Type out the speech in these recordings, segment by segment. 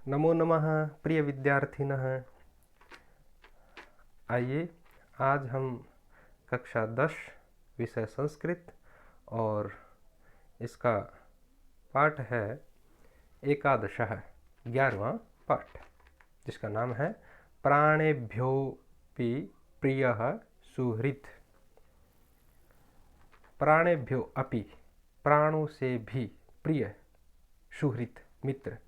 नमो नमः प्रिय विद्यार्थिनः। आइए आज हम कक्षा 10 विषय संस्कृत और इसका पाठ है एकादशः 11वां पाठ, जिसका नाम है प्राणेभ्योऽपि प्रियः सुहृत्। प्राणेभ्यो अपि, प्राणों से भी, प्रिय, सुहृत्, मित्र,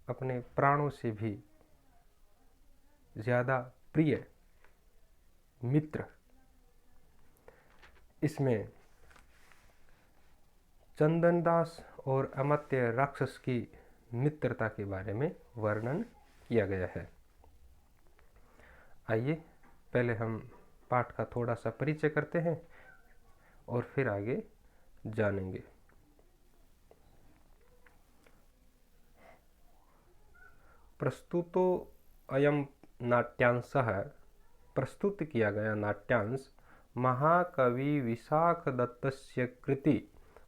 अपने प्राणों से भी ज़्यादा प्रिय मित्र। इसमें चंदनदास और अमात्य राक्षस की मित्रता के बारे में वर्णन किया गया है। आइए पहले हम पाठ का थोड़ा सा परिचय करते हैं और फिर आगे जानेंगे। प्रस्तुतो अयम नाट्यांशः, प्रस्तुत किया गया नाट्यांश महाकवि विशाखदत्तस्य कृति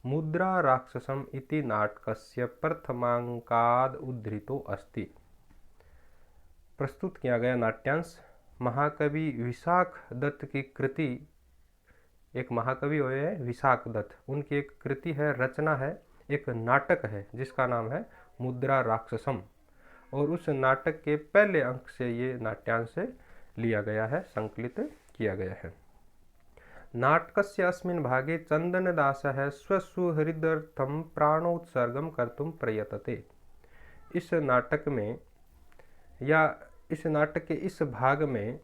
मुद्रा राक्षसम इति नाटकस्य प्रथमांकाद उद्धृतो अस्ति। प्रस्तुत किया गया नाट्यांश महाकवि विशाखदत्त की कृति, एक महाकवि हुए हैं विशाखदत्त, उनकी एक कृति है, रचना है, एक नाटक है जिसका नाम है मुद्रा राक्षसम, और उस नाटक के पहले अंक से ये नाट्यांश लिया गया है, संकलित किया गया है। नाटकस्य अस्मिन् भागे चंदनदासः स्वसुहृदर्थं प्राणोत्सर्गं कर्तुं प्रयतते। इस नाटक में या इस नाटक के इस भाग में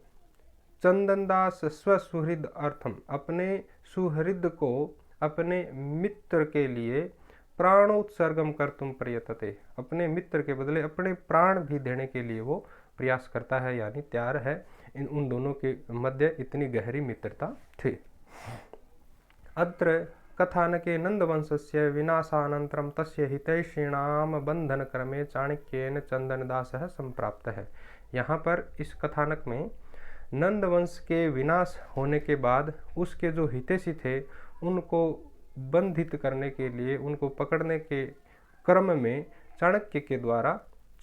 चंदनदास स्वसुहृद अर्थम, अपने सुहृद को, अपने मित्र के लिए प्राणोत्सर्गम कर्तुम प्रयतते, अपने मित्र के बदले अपने प्राण भी देने के लिए वो प्रयास करता है, यानी तैयार है। उन दोनों के मध्य इतनी गहरी मित्रता थी। अत्र कथानके नंदवंशस्य विनाशानन्तरं तस्य हितैषीणां बंधनक्रमे चाणक्येन चंदनदासः संप्राप्तः है। यहाँ पर इस कथानक में नंदवंश के विनाश होने के बाद उसके जो हितैषी थे उनको बंधित करने के लिए, उनको पकड़ने के क्रम में चाणक्य के द्वारा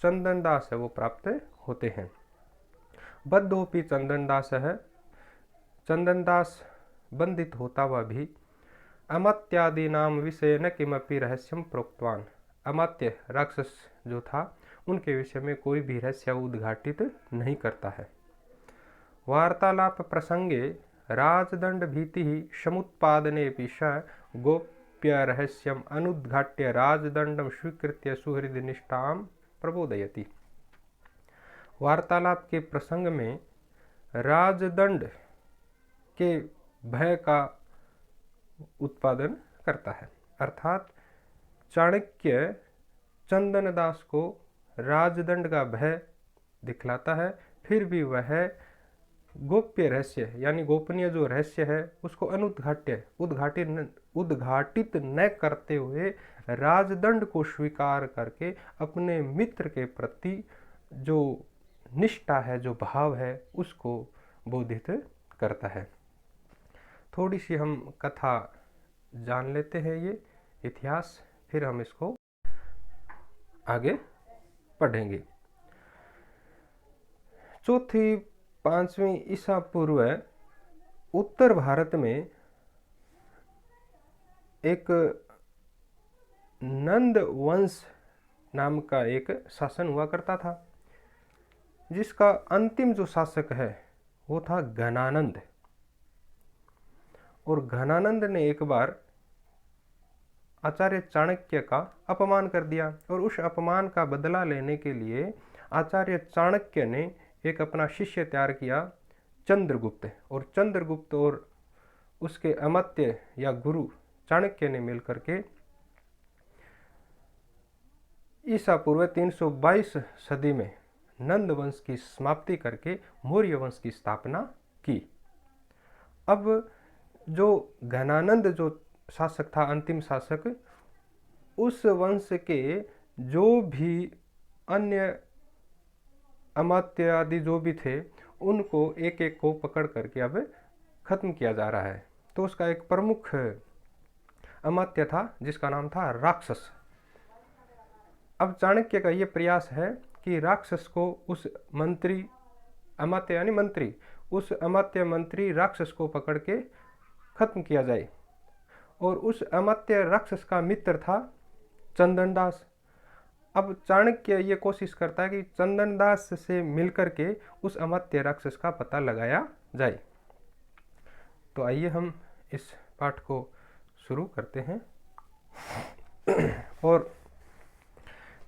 चंदनदास है वो प्राप्त होते हैं। बद्धोपि चंदनदास है, चंदनदास बंधित होता हुआ भी अमात्यादि नाम विषय न किमपि रहस्यम प्रोक्तवान, अमात्य राक्षस जो था उनके विषय में कोई भी रहस्य उद्घाटित नहीं करता है। वार्तालाप प्रसंगे राजदंड भीति समुत्पादने स गोप्य रहस्यम अनुद्घाट्य राजदंडम स्वीकृत्य सुहृद निष्ठां प्रबोधयति। वार्तालाप के प्रसंग में राजदंड के भय का उत्पादन करता है, अर्थात चाणक्य चंदनदास को राजदंड का भय दिखलाता है, फिर भी वह गोप्य रहस्य यानी गोपनीय जो रहस्य है उसको अनुद्घाट्य उद्घाटित न करते हुए राजदंड को स्वीकार करके अपने मित्र के प्रति जो निष्ठा है, जो भाव है, उसको बोधित करता है। थोड़ी सी हम कथा जान लेते हैं, ये इतिहास, फिर हम इसको आगे पढ़ेंगे। चौथी 5वीं ईसा पूर्व उत्तर भारत में एक नंद वंश नाम का एक शासन हुआ करता था, जिसका अंतिम जो शासक है वो था घनानंद। और घनानंद ने एक बार आचार्य चाणक्य का अपमान कर दिया, और उस अपमान का बदला लेने के लिए आचार्य चाणक्य ने एक अपना शिष्य तैयार किया, चंद्रगुप्त, और चंद्रगुप्त और उसके अमात्य या गुरु चाणक्य ने मिलकर के ईसा पूर्व 322 सदी में नंद वंश की समाप्ति करके मौर्य वंश की स्थापना की। अब जो घनानंद जो शासक था, अंतिम शासक, उस वंश के जो भी अन्य अमात्य आदि जो भी थे उनको एक एक को पकड़ करके अब खत्म किया जा रहा है। तो उसका एक प्रमुख अमात्य था जिसका नाम था राक्षस। अब चाणक्य का ये प्रयास है कि राक्षस को उस मंत्री, अमात्य यानी मंत्री, उस अमात्य मंत्री राक्षस को पकड़ के खत्म किया जाए। और उस अमात्य राक्षस का मित्र था चंदनदास। अब चाणक्य ये कोशिश करता है कि चंदनदास से मिलकर के उस अमात्य राक्षस का पता लगाया जाए। तो आइए हम इस पाठ को शुरू करते हैं। और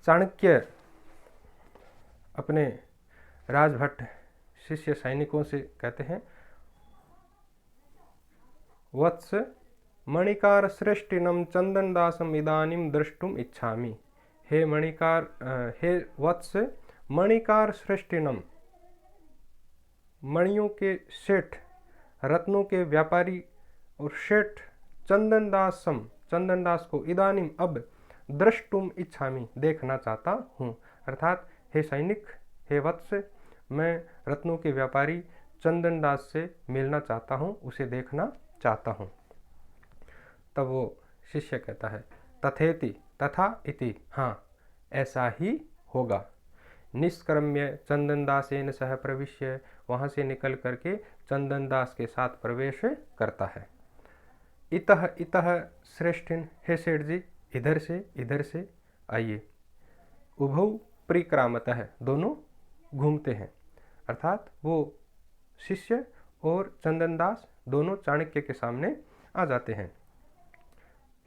चाणक्य अपने राजभट शिष्य सैनिकों से कहते हैं, वत्स मणिकार श्रेष्ठिनम चंदनदासम इदानीम द्रष्टुम इच्छामि। हे मणिकार, हे वत्स मणिकार श्रेष्ठिनम, मणियों के सेठ, रत्नों के व्यापारी और सेठ चंदनदासम, चंदनदास को इदानीम अब द्रष्टुम इच्छामि, देखना चाहता हूँ। अर्थात हे सैनिक, हे वत्स, मैं रत्नों के व्यापारी चंदनदास से मिलना चाहता हूँ, उसे देखना चाहता हूँ। तब वो शिष्य कहता है, तथेति, तथा इति, हाँ ऐसा ही होगा। निष्क्रम्य चंदनदासेन सह प्रविश्य, वहाँ से निकल करके चंदनदास के साथ प्रवेश करता है। इतः इतः श्रेष्ठिन, हे सेठ जी इधर से आइए। उभौ परिक्रामतः, दोनों घूमते हैं। अर्थात वो शिष्य और चंदनदास दोनों चाणक्य के सामने आ जाते हैं।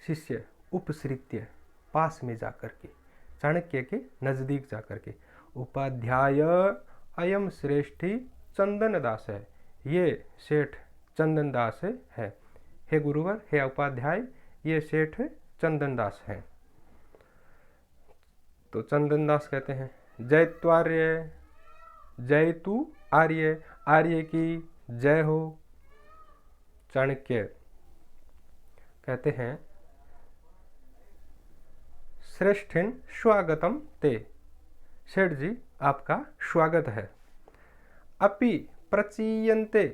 शिष्य उपसृत्य, पास में जाकर के, चाणक्य के नज़दीक जाकर के, उपाध्याय अयम श्रेष्ठी चंदनदास है, ये सेठ चंदनदास है। हे गुरुवर, हे उपाध्याय, ये सेठ चंदनदास हैं। तो चंदनदास कहते हैं, जयत्वार्य, जय तू आर्य, आर्य की जय हो। चाणक्य कहते हैं, श्रेष्ठिन स्वागतम ते, सेठ जी आपका स्वागत है। अपि प्रचीयन्ते,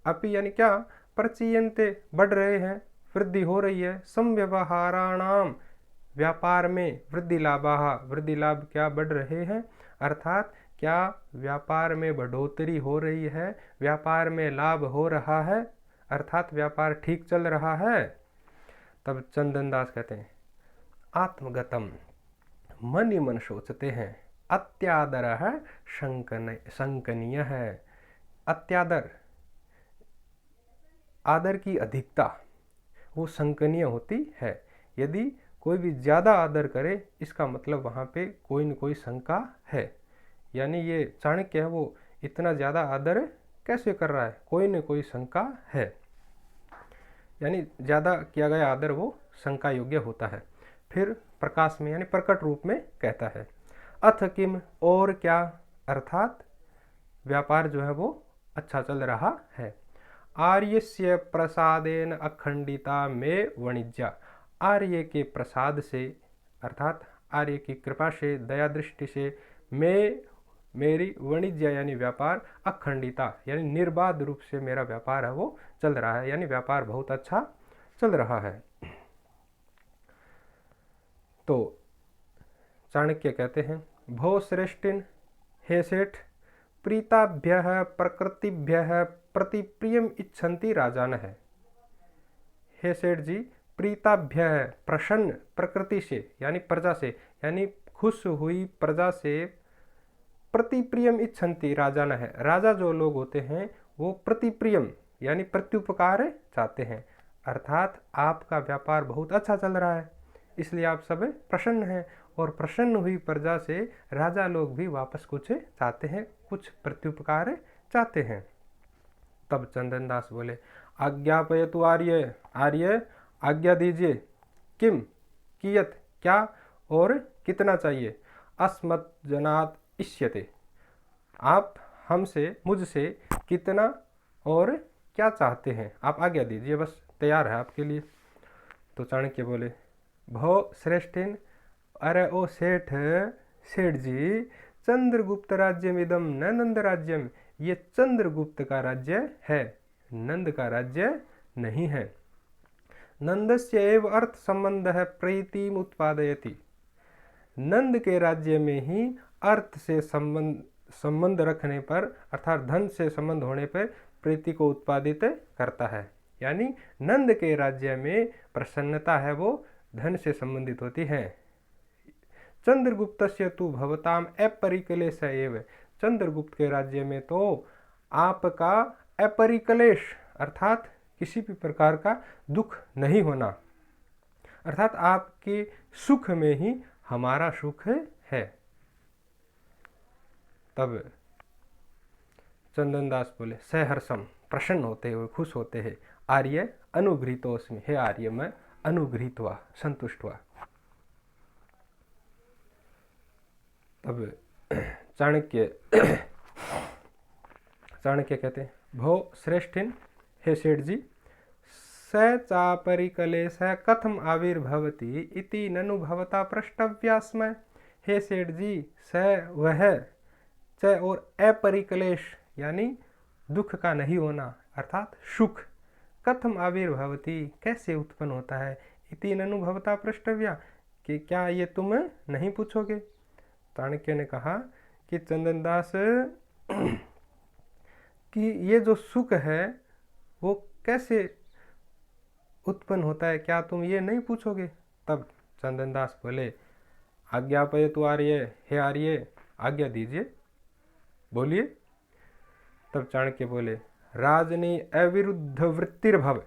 अपि यानी क्या, प्रचीयन्ते बढ़ रहे हैं, वृद्धि हो रही है। समव्यवहाराणाम, व्यापार में, वृद्धि लाभाः, वृद्धि लाभ क्या बढ़ रहे हैं, अर्थात क्या व्यापार में बढ़ोतरी हो रही है, व्यापार में लाभ हो रहा है, अर्थात व्यापार ठीक चल रहा है। तब चंदनदास कहते हैं, आत्मगतम, मन ही मन सोचते हैं, अत्यादरः शंकनीय है। अत्यादर, आदर की अधिकता वो शंकनीय होती है। यदि कोई भी ज़्यादा आदर करे, इसका मतलब वहाँ पे कोई न कोई शंका है। यानी ये चाणक्य है, वो इतना ज़्यादा आदर कैसे कर रहा है, कोई न कोई शंका है। यानी ज़्यादा किया गया आदर वो शंका योग्य होता है। फिर प्रकाश में यानी प्रकट रूप में कहता है, अथ किम, और क्या, अर्थात व्यापार जो है वो अच्छा चल रहा है। आर्यस्य प्रसादेन अखंडिता में वाणिज्य, आर्य के प्रसाद से, अर्थात आर्य की कृपा से, दया दृष्टि से, मेरी वाणिज्य यानी व्यापार, अखंडिता यानी निर्बाध रूप से मेरा व्यापार है वो चल रहा है, यानी व्यापार बहुत अच्छा चल रहा है। तो चाणक्य कहते हैं, भो श्रेष्ठिन, हे सेठ, प्रीताभ्यः प्रकृतिभ्यः प्रतिप्रियम इच्छन्ति राजान है। हे सेठ जी, प्रीताभ्यः, प्रसन्न प्रकृति से यानी प्रजा से, यानी खुश हुई प्रजा से, प्रतिप्रियम इच्छन्ति राजान है, राजा जो लोग होते हैं वो प्रतिप्रियम यानी प्रत्युपकार चाहते हैं। अर्थात आपका व्यापार बहुत अच्छा चल रहा है, इसलिए आप सब प्रसन्न हैं, और प्रसन्न हुई प्रजा से राजा लोग भी वापस कुछ चाहते हैं, कुछ प्रत्युपकार चाहते हैं। तब चंदनदास बोले, आज्ञापयतु आर्य, आर्य आज्ञा दीजिए, किम कियत, क्या और कितना चाहिए, अस्मत् जनात् इष्यते, आप हमसे, मुझसे कितना और क्या चाहते हैं, आप आज्ञा दीजिए, बस तैयार है आपके लिए। तो चाणक्य बोले, भो श्रेष्ठिन, अरे ओ सेठ, सेठ जी, चंद्रगुप्त राज्यम इदम न नंद राज्यम, ये चंद्रगुप्त का राज्य है, नंद का राज्य नहीं है। नंदस्य एव अर्थ संबंध है प्रीतिम उत्पादयति, नंद के राज्य में ही अर्थ से संबंध रखने पर अर्थात धन से संबंध होने पर प्रीति को उत्पादित करता है। यानी नंद के राज्य में प्रसन्नता है वो धन से संबंधित होती है। चंद्रगुप्तस्य तु भवताम अपरिकलेश एव, चंद्रगुप्त के राज्य में तो आपका अपरिकलेश अर्थात किसी भी प्रकार का दुख नहीं होना, अर्थात आपके सुख में ही हमारा सुख है। तब चंदनदास बोले सहर्षम, प्रसन्न होते हुए खुश होते हैं, आर्य अनुगृहीतोस्मि, हे आर्य मैं अनुगृहीत हुआ, संतुष्ट हुआ। तब चाणक्य कहते हैं भो श्रेष्ठिन, हे सेठ जी, स चापरिकलेश कथम आविर्भवति इति ननु भवता प्रष्टव्यास्मय। हे सेठ जी, स वह, च और अपरिकलेश यानी दुख का नहीं होना अर्थात सुख, कथम आविर्भवति कैसे उत्पन्न होता है, इति ननु भवता प्रष्टव्या कि क्या ये तुम नहीं पूछोगे। चाणक्य ने कहा कि चंदनदास कि ये जो सुख है वो कैसे उत्पन्न होता है, क्या तुम ये नहीं पूछोगे। तब चंदनदास बोले आज्ञापयतु आर्य, हे आर्य आज्ञा दीजिए, बोलिए। तब चाणक्य बोले राजनी अविरुद्ध वृत्तिर्भव,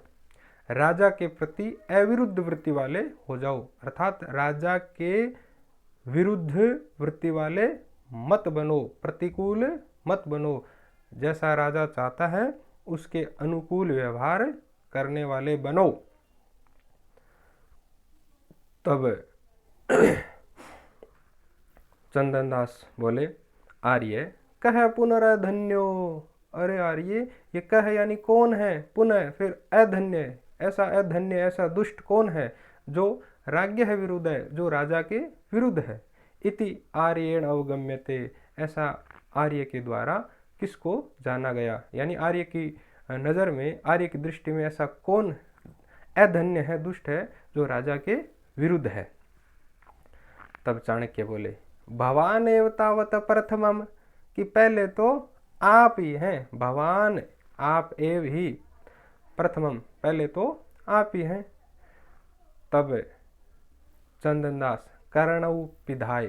राजा के प्रति अविरुद्ध वृत्ति वाले हो जाओ, अर्थात राजा के विरुद्ध वृत्ति वाले मत बनो, प्रतिकूल मत बनो, जैसा राजा चाहता है उसके अनुकूल व्यवहार करने वाले बनो। तब चंदनदास बोले आर्य कह पुनरधन्यो, अरे आर्य ये कह यानी कौन है, पुनः फिर अधन्य, ऐसा अधन्य ऐसा दुष्ट कौन है जो राज्ञ है विरुद्ध है, जो राजा के विरुद्ध है। इति आर्येण अवगम्यते, ऐसा आर्य के द्वारा किसको जाना गया, यानी आर्य की नज़र में, आर्य की दृष्टि में ऐसा कौन अधन्य है, दुष्ट है जो राजा के विरुद्ध है। तब चाणक्य बोले भवान एव तावत प्रथमम, कि पहले तो आप ही हैं, भगवान आप एव ही, प्रथमम पहले तो आप ही हैं। तब चंदनदास कर्णौ पिधाय,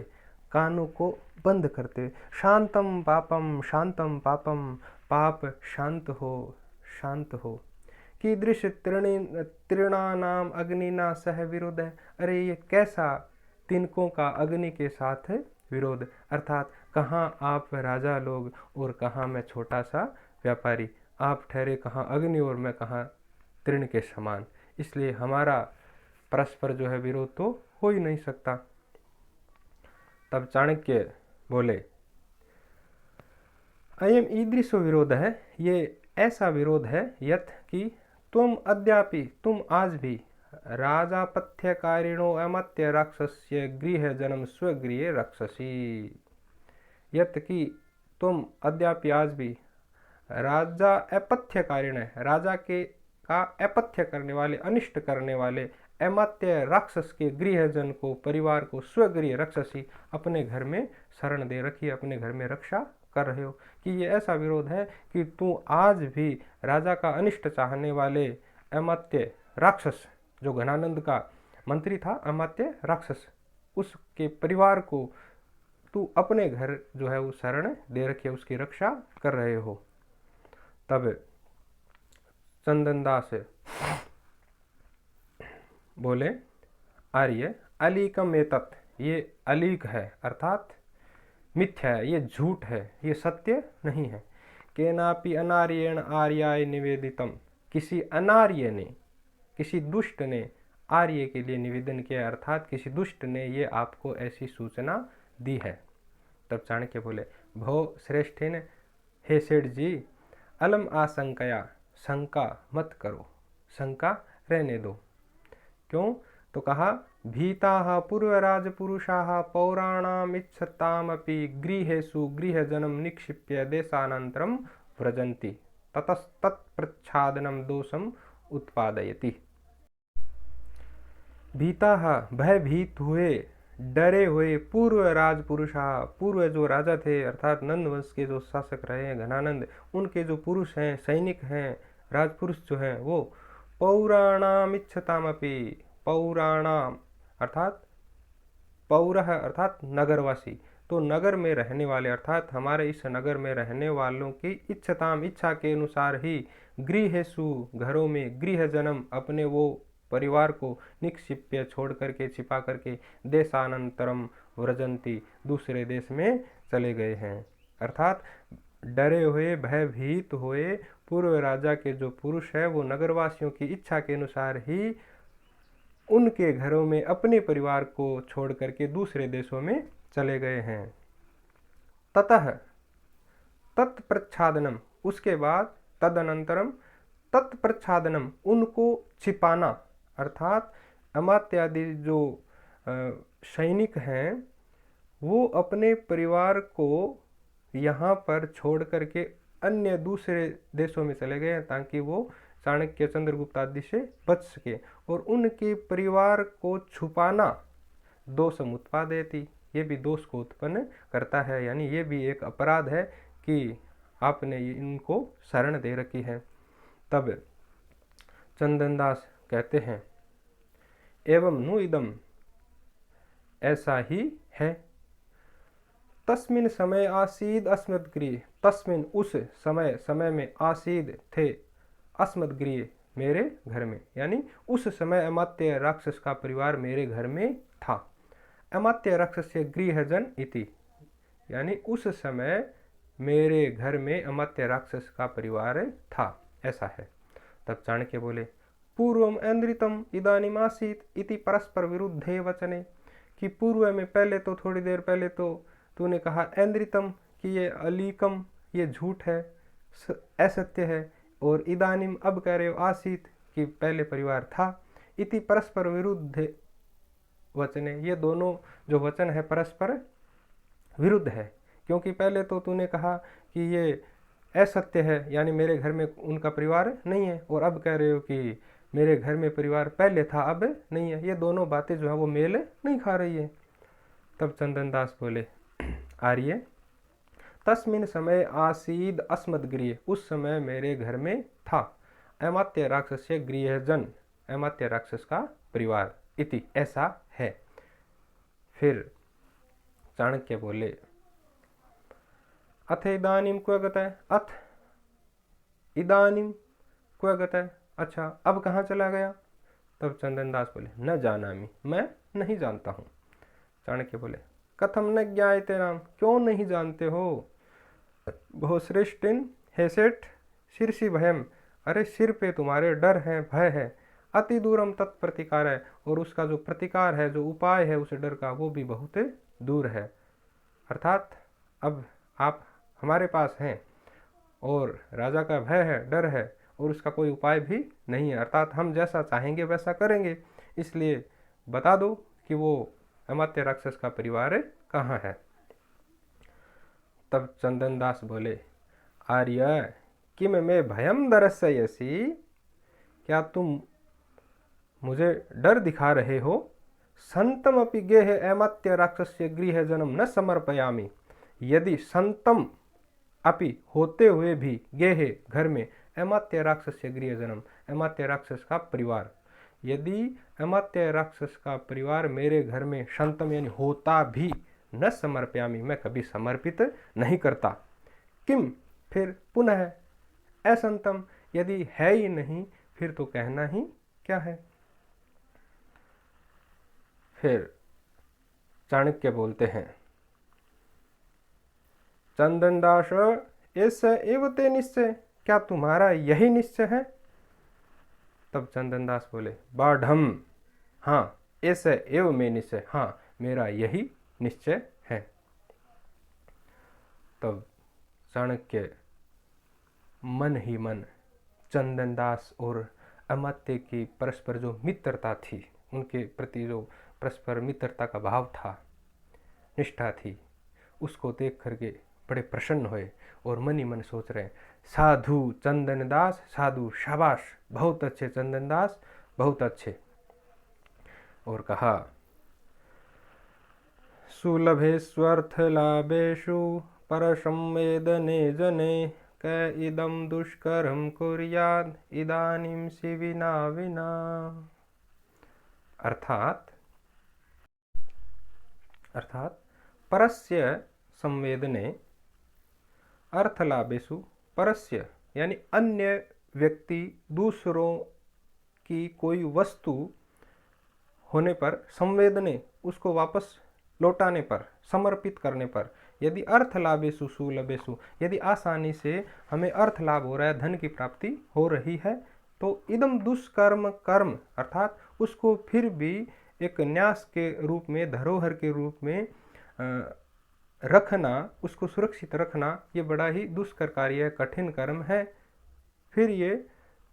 कानों को बंद करते, शांतम पापम शांतम पापम, पाप शांत हो शांत हो। कीदृश तृणानाम अग्निना सह विरोध है, अरे ये कैसा तिनकों का अग्नि के साथ विरोध, अर्थात कहाँ आप राजा लोग और कहाँ मैं छोटा सा व्यापारी, आप ठहरे कहाँ अग्नि और मैं कहाँ तृण के समान, इसलिए हमारा परस्पर जो है विरोध तो हो ही नहीं सकता। तब चाणक्य बोले अयम ईदृशो विरोध है, ये ऐसा विरोध है यथ कि तुम अद्यापि, तुम आज भी राजापथ्यकारिणो अमत्य राक्षस्य गृह जन्म स्वगृह रक्षसी, यत कि तुम अद्यापि आज भी राजा अपथ्यकारिण है, राजा के का अपथ्य करने वाले, अनिष्ट करने वाले अमात्य राक्षस के गृहजन को, परिवार को स्वगृह रक्षसी, अपने घर में शरण दे रखी, अपने घर में रक्षा कर रहे हो। कि ये ऐसा विरोध है कि तू आज भी राजा का अनिष्ट चाहने वाले अमात्य राक्षस, जो घनानंद का मंत्री था, अमात्य राक्षस, उसके परिवार को तू अपने घर जो है वो शरण दे रखी है, उसकी रक्षा कर रहे हो। तब चंदनदास बोले आर्य अलीकम एतत्, ये अलीक है अर्थात मिथ्या है, ये झूठ है, ये सत्य नहीं है। केनापि अनार्येण आर्याय निवेदितम, किसी अनार्य ने, किसी दुष्ट ने आर्य के लिए निवेदन किया, अर्थात किसी दुष्ट ने ये आपको ऐसी सूचना दी है। तब चाणक्य बोले भो श्रेष्ठिन, हे सेठ जी, अलम आशंकया, शंका मत करो, शंका रहने दो। क्यों? तो कहा भीता पूर्वराजपुरुषा पौराणाम इच्छतामपि गृहेषु गृहजनम निक्षिप्य देशानंतरम व्रजन्ति ततस्तत्प्रच्छादनम दोषम उत्पादयति। भीता, भयभीत हुए डरे हुए पूर्व राजपुरुषा, पूर्व जो राजा थे अर्थात नंद वंश के जो शासक रहे हैं घनानंद, उनके जो पुरुष हैं, सैनिक हैं, राजपुरुष जो हैं वो पौराणाम इच्छतामपि, पौराणाम अर्थात पौरह अर्थात नगरवासी, तो नगर में रहने वाले अर्थात हमारे इस नगर में रहने वालों की इच्छताम इच्छा के अनुसार ही गृहेषु घरों में, गृह जन्म अपने वो परिवार को निक्षिप्य छोड़ करके छिपा करके देशानंतरम व्रजंती दूसरे देश में चले गए हैं। अर्थात डरे हुए भयभीत हुए पूर्व राजा के जो पुरुष है वो नगरवासियों की इच्छा के अनुसार ही उनके घरों में अपने परिवार को छोड़ करके दूसरे देशों में चले गए हैं। ततः तत्प्रच्छादनम, उसके बाद तदनंतरम तत्प्रच्छादनम, उनको छिपाना अर्थात अमात्यादि जो सैनिक हैं वो अपने परिवार को यहाँ पर छोड़ करके अन्य दूसरे देशों में चले गए ताकि वो चाणक्य चंद्रगुप्त आदि से बच सके, और उनके परिवार को छुपाना दोषम उत्पादयति, ये भी दोष को उत्पन्न करता है, यानी ये भी एक अपराध है कि आपने इनको शरण दे रखी है। तब चंदनदास कहते हैं एवं नु इदम, ऐसा ही है। तस्मिन समय आसीद अस्मद्गृह, तस्मिन उस समय, समय में आसीद थे, अस्मद्गृह मेरे घर में, यानी उस समय अमात्य राक्षस का परिवार मेरे घर में था। अमात्य राक्षस गृहजन इति, यानी उस समय मेरे घर में अमात्य राक्षस का परिवार था, ऐसा है। तब चाणक्य बोले पूर्वम ऐन्द्रितम इदानीम आसीत इति परस्पर विरुद्धे वचने, कि पूर्व में पहले तो थोड़ी देर पहले तो तूने कहा ऐन्द्रितम कि ये अलीकम, ये झूठ है, असत्य है, और इदानीम अब कह रहे हो आसीत कि पहले परिवार था, इति परस्पर विरुद्ध वचने, ये दोनों जो वचन है परस्पर विरुद्ध है, क्योंकि पहले तो तूने कहा कि ये असत्य है यानी मेरे घर में उनका परिवार नहीं है, और अब कह रहे हो कि मेरे घर में परिवार पहले था अब नहीं है, ये दोनों बातें जो है वो मेल नहीं खा रही है। तब चंदनदास बोले आर्य तस्मिन समय आसीद अस्मद्गृह, उस समय मेरे घर में था अमात्य राक्षस गृहजन, अमात्य राक्षस का परिवार, इति ऐसा है। फिर चाणक्य बोले अथ इदानीम क्व गतः, अथ इदानीम क्व गतः, अच्छा अब कहाँ चला गया। तब चंदनदास बोले न जानामि, मैं नहीं जानता हूँ। चाणक्य बोले कथम न ज्ञायते नाम, क्यों नहीं जानते हो। बहुश्रेष्ठिन हेसेठ शीर्षि भयम, अरे सिर पे तुम्हारे डर है, भय है। अति दूरम तत्प्रतिकार है, और उसका जो प्रतिकार है, जो उपाय है उस डर का, वो भी बहुत दूर है। अर्थात अब आप हमारे पास हैं और राजा का भय है, डर है, और उसका कोई उपाय भी नहीं है, अर्थात हम जैसा चाहेंगे वैसा करेंगे, इसलिए बता दो कि वो अमात्य राक्षस का परिवार कहाँ है। तब चंदनदास बोले आर्य किम में भयम दर्शयसि, क्या तुम मुझे डर दिखा रहे हो। संतम अपि गेह अमात्य राक्षस्य गृह जन्म न समर्पयामि, यदि संतम अपि होते हुए भी गेहे घर में अमात्य राक्षस्य गृह जन्म, अमात्य राक्षस का परिवार, यदि अमात्य राक्षस का परिवार मेरे घर में संतम यानी होता भी न समर्पयामि, मैं कभी समर्पित नहीं करता। किम फिर पुनः असंतम, यदि है ही नहीं फिर तो कहना ही क्या है। फिर चाणक्य बोलते हैं चंदनदास ऐसा एव ते निश्चय, क्या तुम्हारा यही निश्चय है। तब चंदनदास बोले बाढ़म, हाँ ऐसा एव में निश्चय, हाँ मेरा यही निश्चय है। तब चाणक्य मन ही मन चंदनदास और अमात्य की परस्पर जो मित्रता थी, उनके प्रति जो परस्पर मित्रता का भाव था, निष्ठा थी, उसको देख करके बड़े प्रसन्न हुए और मन ही मन सोच रहे साधु चंदनदास, साधु शाबाश, बहुत अच्छे चंदनदास, बहुत अच्छे। और कहा सुलभेष्वर्थलाभेषु परसंवेदने जने क इदं दुष्करं कुर्यात् इदानीं शिविना विना। अर्थात परस्य संवेदने अर्थलाभेषु, परस्य यानी अन्य व्यक्ति, दूसरों की कोई वस्तु होने पर, संवेदने उसको वापस लौटाने पर, समर्पित करने पर, यदि अर्थ लाभेषु सुलभेषु, यदि आसानी से हमें अर्थ लाभ हो रहा है, धन की प्राप्ति हो रही है, तो इदम दुष्कर्म कर्म अर्थात उसको फिर भी एक न्यास के रूप में, धरोहर के रूप में रखना, उसको सुरक्षित रखना, ये बड़ा ही दुष्कर कार्य है, कठिन कर्म है। फिर ये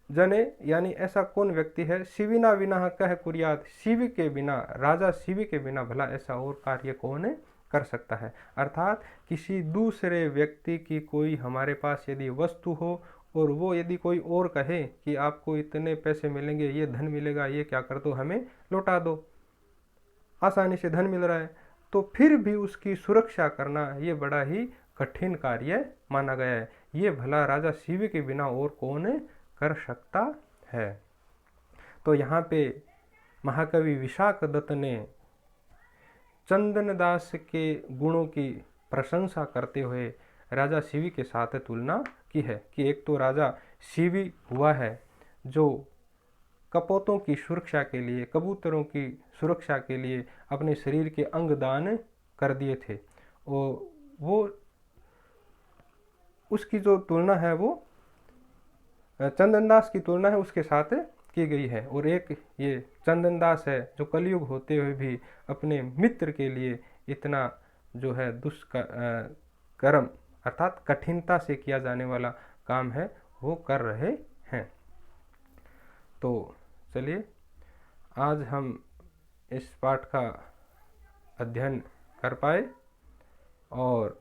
जने यानी ऐसा कौन व्यक्ति है, शिविना विना कह कुर्यात, शिव के बिना, राजा शिव के बिना भला ऐसा और कार्य कौन कर सकता है। अर्थात किसी दूसरे व्यक्ति की कोई हमारे पास यदि वस्तु हो और वो यदि कोई और कहे कि आपको इतने पैसे मिलेंगे, ये धन मिलेगा, ये क्या कर दो, हमें लौटा दो, आसानी से धन मिल रहा है, तो फिर भी उसकी सुरक्षा करना ये बड़ा ही कठिन कार्य माना गया है। ये भला राजा शिव के बिना और कौन कर सकता है। तो यहाँ पे महाकवि विशाखदत्त ने चंदनदास के गुणों की प्रशंसा करते हुए राजा शिवी के साथ तुलना की है कि एक तो राजा शिवी हुआ है जो कपोतों की सुरक्षा के लिए, कबूतरों की सुरक्षा के लिए अपने शरीर के अंग दान कर दिए थे, और वो उसकी जो तुलना है वो चंदनदास की तुलना है उसके साथ की गई है। और एक ये चंदनदास है जो कलयुग होते हुए भी अपने मित्र के लिए इतना जो है कर्म अर्थात कठिनता से किया जाने वाला काम है वो कर रहे हैं। तो चलिए आज हम इस पाठ का अध्ययन कर पाए और